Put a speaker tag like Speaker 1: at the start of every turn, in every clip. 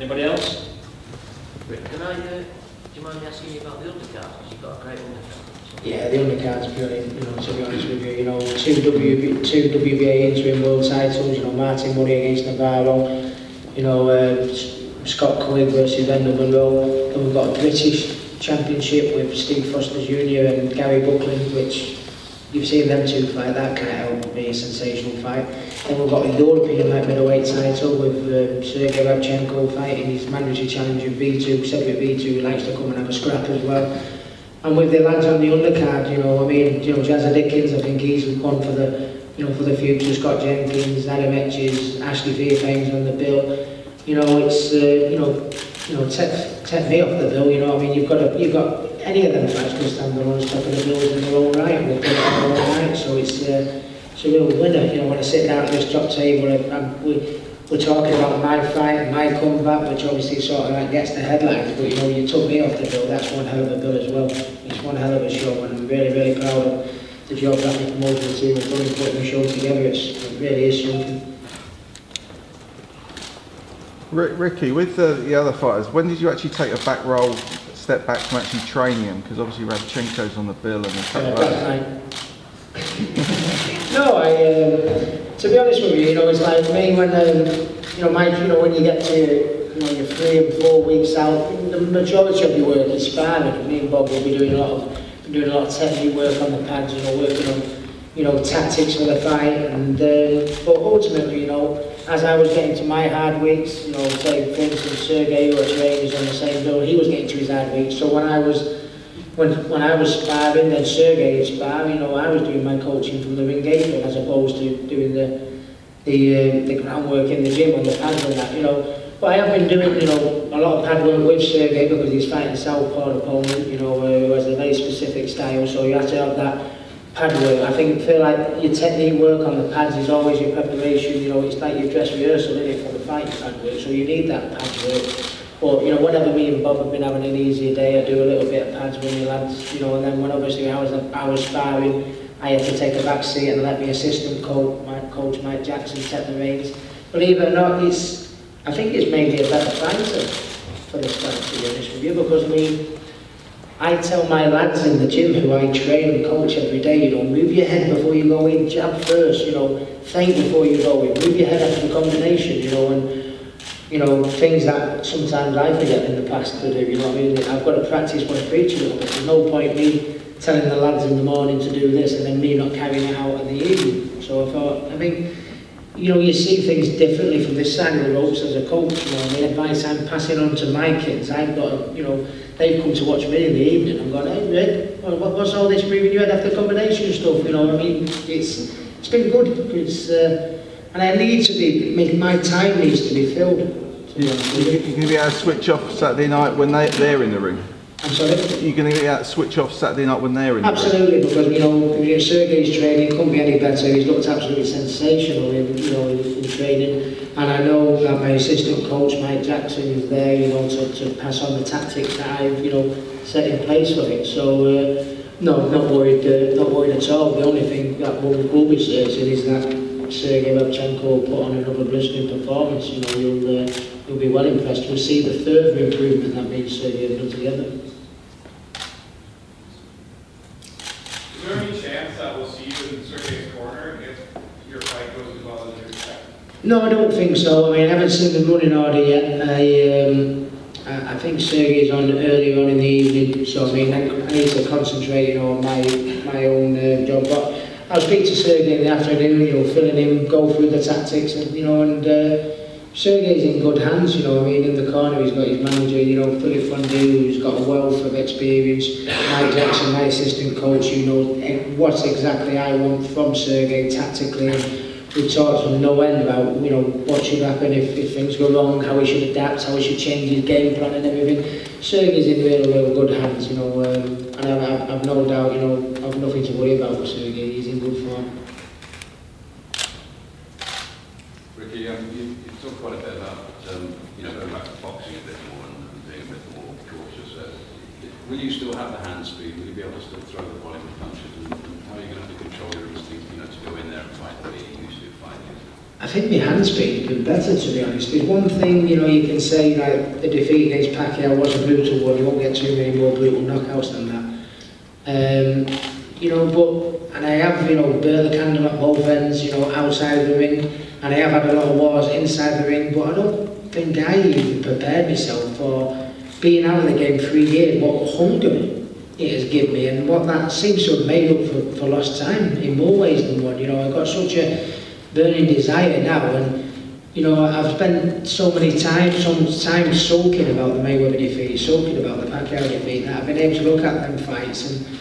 Speaker 1: Anybody else?
Speaker 2: Rick, do you mind me asking you about the undercards? Because you've got a great undercard.
Speaker 3: Yeah, the undercard's brilliant, you know, to be honest with you. You know, two WBA interim world titles, you know, Martin Murray against Navarro, you know, Scott Quigg versus Endel Monroe. Then we've got a British Championship with Steve Foster Jr. and Gary Buckland, which you've seen them two fight. That can't help but be a sensational fight. Then we've got a European light middleweight title with Sergey Rabchenko fighting his mandatory challenger V2, Cedric V2, who likes to come and have a scrap as well. And with the lads on the undercard, you know, I mean, you know, Jazza Dickens, I think he's one for the, you know, for the future. Scott Jenkins, Adam Etches, Ashley Fairfame's on the bill. You know, it's you know, take me off the bill. You know, I mean, you've got any of them fights can stand on top of the bills in their own right, and we'll put it in their own right. So it's a real winner. You know, when I sit down at this top table, we're talking about my fight and my comeback, which obviously sort of like gets the headlines, but you know, you took me off the bill, that's one hell of a bill as well. It's one hell of a show, and I'm really, really proud of the job that the promotional team have done in putting the show together. It really is something.
Speaker 4: Ricky, with the other fighters, when did you actually take a step back from actually training them? Because obviously Rabchenko's on the bill and a couple of others.
Speaker 3: No, to be honest with you, you know, it's like me when, you know, when you get to, you know, you're 3 and 4 weeks out, the majority of your work is sparring. Me and Bob will be doing a lot of technique work on the pads, you know, working on, you know, tactics for the fight, and but ultimately, you know, as I was getting to my hard weeks, you know, say for instance Sergey, who I trained, is on the same bill, he was getting to his hard weeks. So when I was sparring, then Sergey would spar, you know, I was doing my coaching from the ring apron as opposed to doing the groundwork in the gym on the pads and that, you know. But I have been doing, you know, a lot of pad work with Sergey because he's fighting a southpaw opponent, you know, who has a very specific style, so you have to have that pad work. I feel like your technique work on the pads is always your preparation, you know, it's like your dress rehearsal, isn't it, for the fighting pad work, so you need that pad work. But, you know, whenever me and Bob have been having an easier day, I do a little bit of pads with the lads, you know, and then when obviously I was sparring, I had to take a back seat and let my assistant coach Mike Jackson take the reins. Believe it or not, I think it's made me a better fighter for this fight, to be honest with you, because I mean, I tell my lads in the gym who I train and coach every day, you know, move your head before you go in, jab first, you know, feint before you go in, move your head after the combination, you know, and you know, things that sometimes I forget in the past to do, you know what I mean? I've got to practice what I preach a little bit. There's no point me telling the lads in the morning to do this and then me not carrying it out in the evening. So I think, you know, you see things differently from this side of the ropes as a coach, you know, and the advice I'm passing on to my kids, I've got, you know, they've come to watch me in the evening and gone, hey Rick, what's all this moving your head after combination stuff, you know what I mean? It's been good, and I need to be, my time needs to be filled.
Speaker 4: You're going to be able to switch off Saturday night when they're in the ring?
Speaker 3: I'm sorry?
Speaker 4: You're going to be able to switch off Saturday night when they're in the ring?
Speaker 3: Absolutely, because, you know, Sergey's training couldn't be any better. He's looked absolutely sensational in training. And I know that my assistant coach, Mike Jackson, is there, you know, to pass on the tactics that I've, you know, set in place for it. So, no, not worried at all. The only thing that we'll be certain is that Sergey Rabchenko will put on another blistering performance. You know, you'll be well impressed. You'll see the further improvement that me and Sergey have done together.
Speaker 5: Is there any chance that we'll see you in Sergey's corner if your fight goes as well as you expect?
Speaker 3: No, I don't think so. I mean, I haven't seen the running order yet. I think Sergey's on earlier on in the evening, so I mean, I need to concentrate, you know, on my own job. But I'll speak to Sergey in the afternoon, you know, filling in, go through the tactics, and you know, and Sergey's in good hands, you know. I mean, in the corner he's got his manager, you know, Philip Fondue, who's got a wealth of experience. Mike Jackson, my assistant coach, who knows what exactly I want from Sergey tactically. And we've talked from no end about, you know, what should happen if things go wrong, how he should adapt, how he should change his game plan and everything. Sergey's in real good hands, you know, and I've no doubt, you know, I've nothing to worry about with Sergey. He's in good form.
Speaker 6: Ricky, you talked quite a bit about, you know, going back to boxing a bit more and being a bit more cautious. Will you still have the hand speed? Will you be able to still throw the volume of punches? And how are you going to have to control your instinct, you know, to go in there and fight the way you used to fight?
Speaker 3: I think my hand speed has been better, to be honest. There's one thing, you know, you can say, like, the defeat against Pacquiao was a brutal one. You won't get too many more brutal knockouts than that. You know, but, and I have, you know, burnt the candle at both ends, you know, outside of the ring, and I have had a lot of wars inside the ring, but I don't think I even prepared myself for being out of the game 3 years, what hunger it has given me, and what that seems to have made up for lost time in more ways than one. You know, I've got such a burning desire now, and you know, I've spent so many times, sulking about the Mayweather defeat, sulking about the Pacquiao defeat, that I've been able to look at them fights, and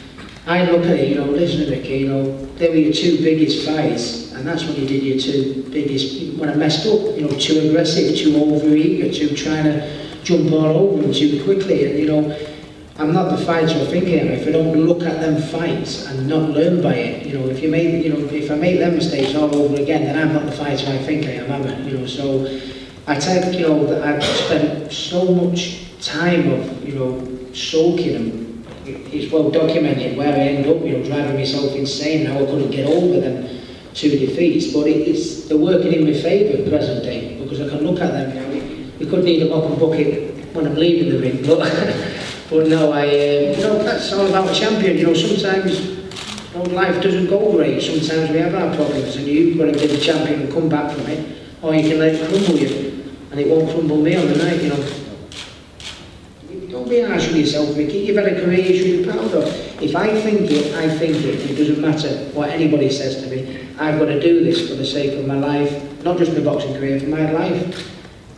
Speaker 3: I look at it, you know, listen Ricky, you know, they were your 2 biggest fights, and that's when you did your 2 biggest, when I messed up, you know, too aggressive, too over-eager, too trying to jump all over them too quickly, and you know, I'm not the fighter I think I am if I don't look at them fights and not learn by it. You know, if you make, you know, if I make them mistakes all over again, then I'm not the fighter I think I am I? You know, so I think, you know, that I've spent so much time of, you know, soaking them. It's well documented where I end up, you know, driving myself insane, how I couldn't get over them 2 defeats, but they're working in my favour at the present day, because I can look at them, you know, we could need a mop and bucket when I'm leaving the ring, but no, you know, that's all about a champion. You know, sometimes, you know, life doesn't go great. Sometimes we have our problems, and you've got to be the champion and come back from it, or you can let it crumble you, and it won't crumble me on the night. You know, don't be harsh with yourself, Ricky. You've had a career you should be proud of. If I think it, I think it. It doesn't matter what anybody says to me. I've got to do this for the sake of my life, not just my boxing career, for my life.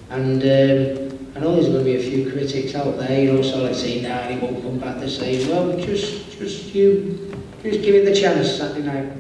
Speaker 3: And I know there's going to be a few critics out there, you know, so let's say, nah, he won't come back the same. Well, just give it the chance Saturday night.